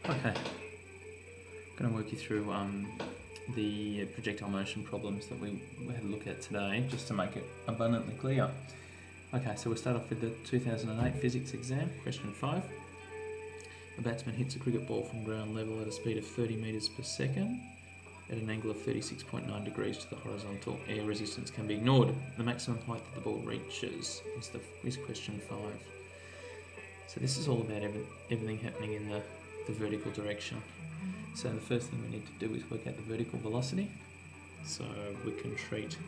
Okay, I'm going to work you through the projectile motion problems that we had a look at today, just to make it abundantly clear. Okay, so we'll start off with the 2008 physics exam, question 5. A batsman hits a cricket ball from ground level at a speed of 30 metres per second at an angle of 36.9 degrees to the horizontal. Air resistance can be ignored. The maximum height that the ball reaches is question 5. So this is all about everything happening in the vertical direction. So the first thing we need to do is work out the vertical velocity. So we can treat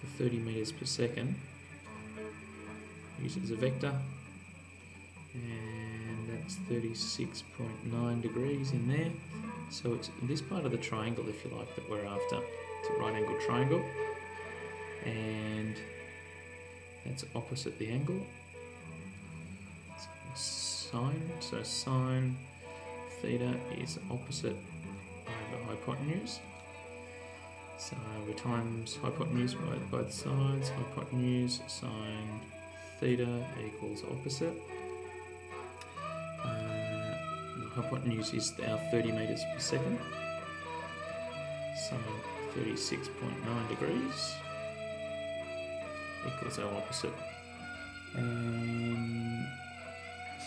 the 30 metres per second, use it as a vector, and that's 36.9 degrees in there. So it's this part of the triangle, if you like, that we're after. It's a right angle triangle, and that's opposite the angle. Sine, so sine theta is opposite over hypotenuse. So we times hypotenuse by both sides. Hypotenuse sine theta equals opposite. The hypotenuse is our 30 metres per second. Sine 36.9 degrees equals our opposite. And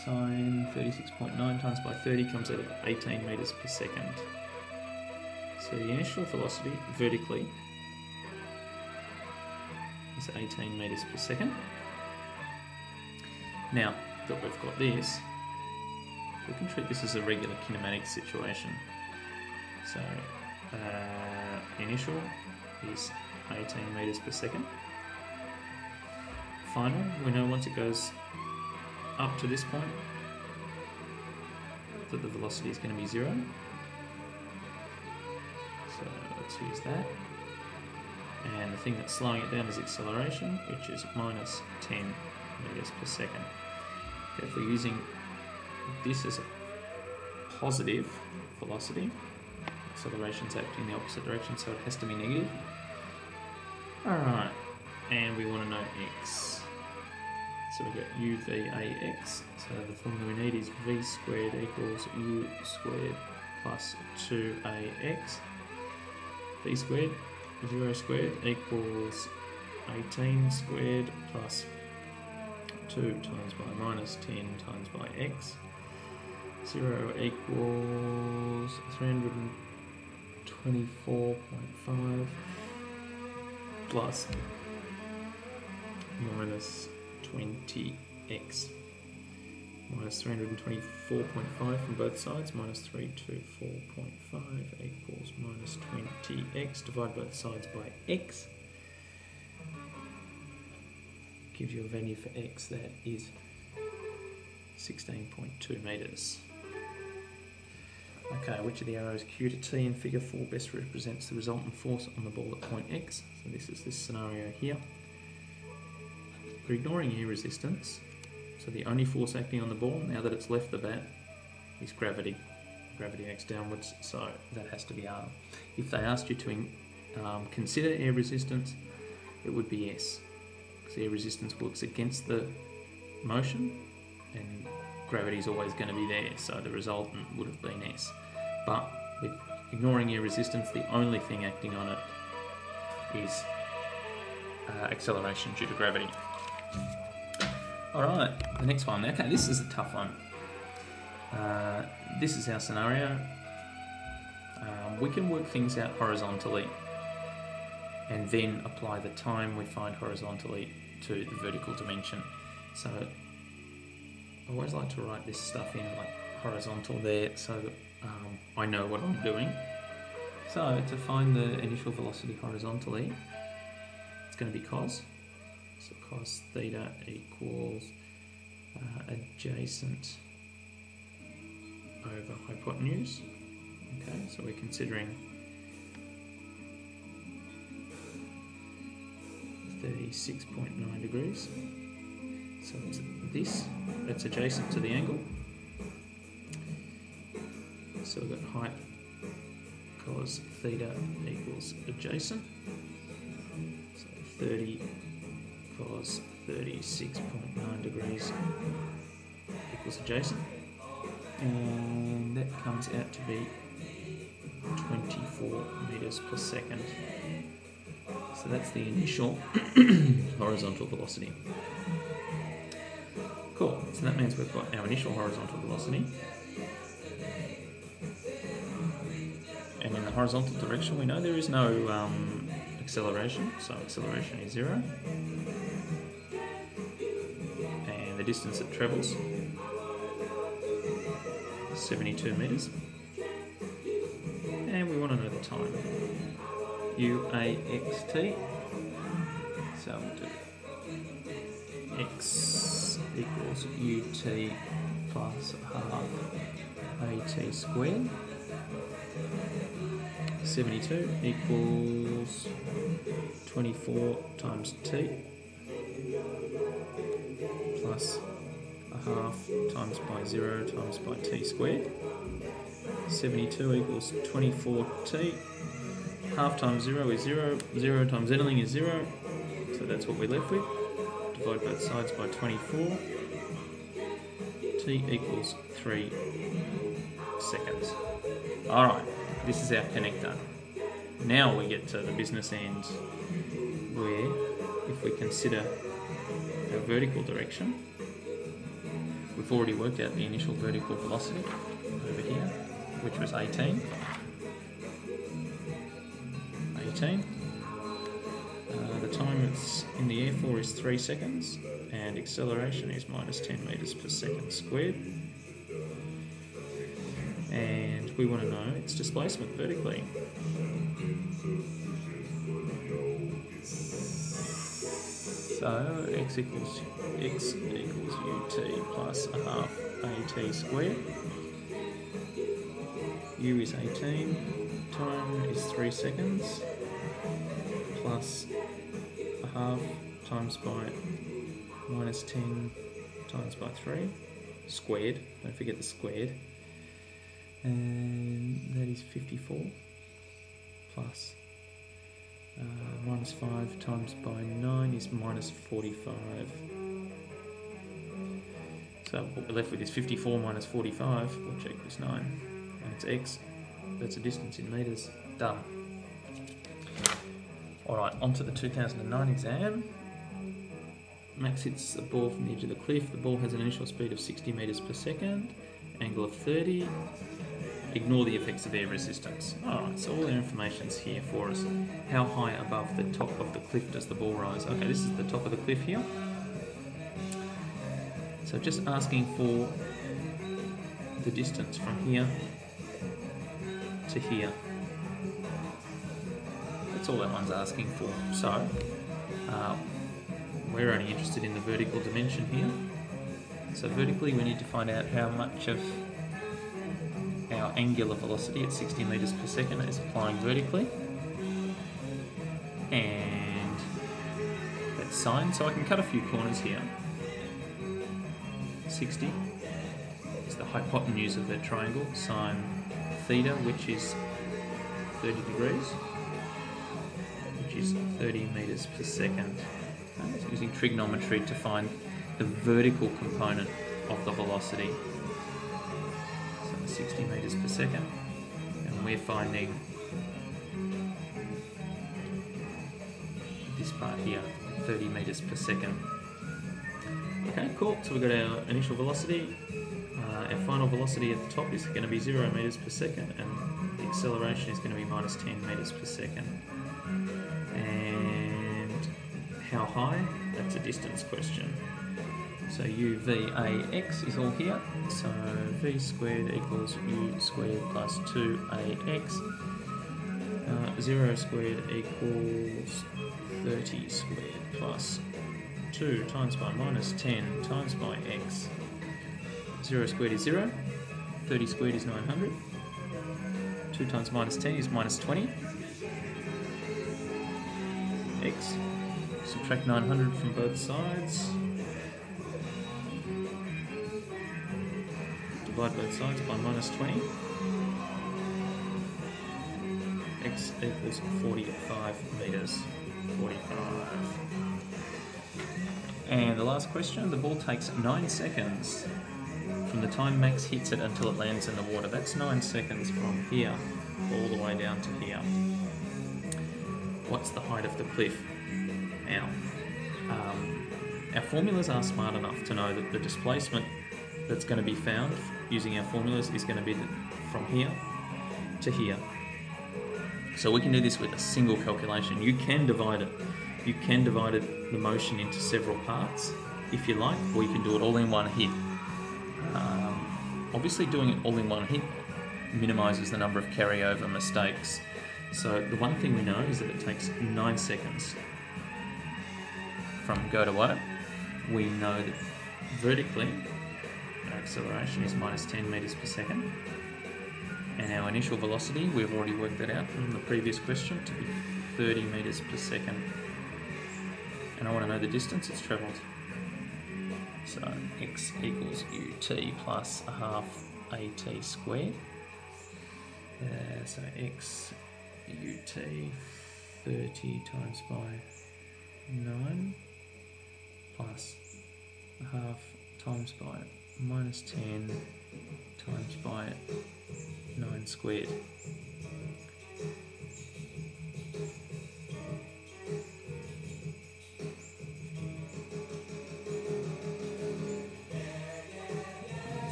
sine 36.9 times by 30 comes out at 18 metres per second. So the initial velocity vertically is 18 metres per second. Now that we've got this, we can treat this as a regular kinematic situation. So initial is 18 metres per second. Final, we know once it goes up to this point that the velocity is going to be 0. So let's use that. And the thing that's slowing it down is acceleration, which is minus 10 metres per second. Okay, if we're using this as a positive velocity, acceleration's acting in the opposite direction, so it has to be negative. Alright, and we want to know x. So we've got UVAX, so the formula we need is V squared equals U squared plus 2AX. V squared, 0 squared equals 18 squared plus 2 times by minus 10 times by x. 0 equals 324.5 plus minus 20x. Minus 324.5 from both sides, minus 324.5 equals minus 20x. Divide both sides by x. Gives you a value for x that is 16.2 metres. Okay, which of the arrows Q to T in figure 4 best represents the resultant force on the ball at point x? So this is this scenario here. We're ignoring air resistance, so the only force acting on the ball, now that it's left the bat, is gravity. Gravity acts downwards, so that has to be R. If they asked you to consider air resistance, it would be S, because air resistance works against the motion, and gravity is always going to be there, so the resultant would have been S. But with ignoring air resistance, the only thing acting on it is acceleration due to gravity. Alright, the next one. Okay, this is a tough one. This is our scenario. We can work things out horizontally and then apply the time we find horizontally to the vertical dimension. So I always like to write this stuff in like horizontal there so that I know what I'm doing. So to find the initial velocity horizontally, it's going to be cos. So cos theta equals adjacent over hypotenuse. Okay, so we're considering 36.9 degrees. So it's this, that's adjacent to the angle. So we've got height cos theta equals adjacent. So 30 cos 36.9 degrees equals adjacent. And that comes out to be 24 meters per second. So that's the initial horizontal velocity. Cool, so that means we've got our initial horizontal velocity. And in the horizontal direction, we know there is no acceleration, so acceleration is 0. And the distance it travels, 72 meters. And we want to know the time. UAXT. So we'll do X equals UT plus half AT squared. 72 equals 24 times T plus a half times by 0 times by T squared. 72 equals 24T. Half times 0 is 0. 0 times anything is 0. So that's what we're left with. Divide both sides by 24. T equals 3 seconds. Alright, this is our connector. Now we get to the business end where, if we consider our vertical direction, we've already worked out the initial vertical velocity over here, which was 18. The time it's in the air for is 3 seconds, and acceleration is minus 10 meters per second squared. And we want to know its displacement vertically. So x equals ut plus a half at squared. U is 18, time is 3 seconds, plus a half times by minus 10 times by 3, squared, don't forget the squared, and that is 54, plus minus 5 times by 9 is minus 45. So what we're left with is 54 minus 45, which equals 9, and it's x. That's a distance in metres. Done. Alright, on to the 2009 exam. Max hits the ball from the edge of the cliff. The ball has an initial speed of 60 metres per second, angle of 30. Ignore the effects of air resistance. Alright, so all the information's here for us. How high above the top of the cliff does the ball rise? Okay, this is the top of the cliff here. So just asking for the distance from here to here. That's all that one's asking for. So we're only interested in the vertical dimension here. So vertically we need to find out how much of our angular velocity at 60 meters per second is applying vertically. And that's sine, so I can cut a few corners here. 60 is the hypotenuse of that triangle, sine theta, which is 30 degrees, which is 30 meters per second. Okay, so using trigonometry to find the vertical component of the velocity. So 60 meters per second, and we're finding this part here, 30 meters per second. Okay, cool. So we've got our initial velocity. Our final velocity at the top is going to be 0 meters per second, and the acceleration is going to be minus 10 meters per second. And how high? That's a distance question. So UVAX is all here. So V squared equals U squared plus 2AX. 0 squared equals 30 squared plus 2 times by minus 10 times by x. 0 squared is 0, 30 squared is 900, 2 times minus 10 is minus 20, x, subtract 900 from both sides, divide both sides by minus 20, x equals 45 meters, 45. And the last question, the ball takes 9 seconds from the time Max hits it until it lands in the water. That's 9 seconds from here all the way down to here. What's the height of the cliff? Now, our formulas are smart enough to know that the displacement that's going to be found using our formulas is going to be from here to here. So we can do this with a single calculation. You can divide it. You can divide the motion into several parts if you like, or you can do it all in one hit. Obviously doing it all in one hit minimises the number of carryover mistakes. So the one thing we know is that it takes 9 seconds from go to O. We know that vertically our acceleration is minus 10 meters per second, and our initial velocity, we've already worked that out from the previous question, to be 30 meters per second. And I want to know the distance it's travelled. So x equals ut plus a half at squared. So x ut 30 times by 9 plus a half times by minus 10 times by 9 squared.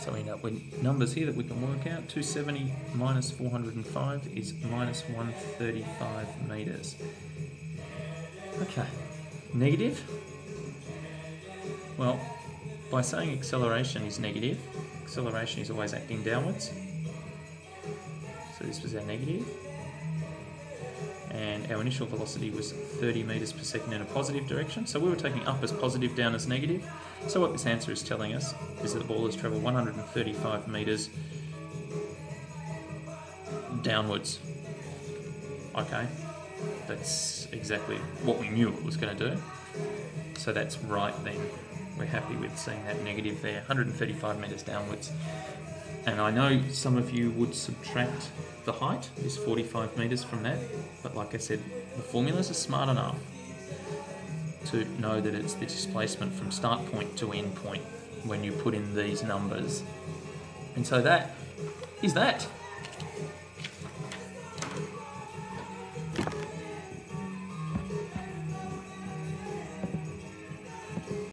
So we end up with numbers here that we can work out. 270 minus 405 is minus 135 meters. Okay, negative. Well, by saying acceleration is negative, acceleration is always acting downwards. So this was our negative. And our initial velocity was 30 meters per second in a positive direction. So we were taking up as positive, down as negative. So what this answer is telling us is that the ball has travelled 135 meters downwards. Okay, that's exactly what we knew it was going to do. So that's right then. We're happy with seeing that negative there, 135 meters downwards. And I know some of you would subtract the height, this 45 meters from that, but like I said, the formulas are smart enough to know that it's the displacement from start point to end point when you put in these numbers. And so that is that.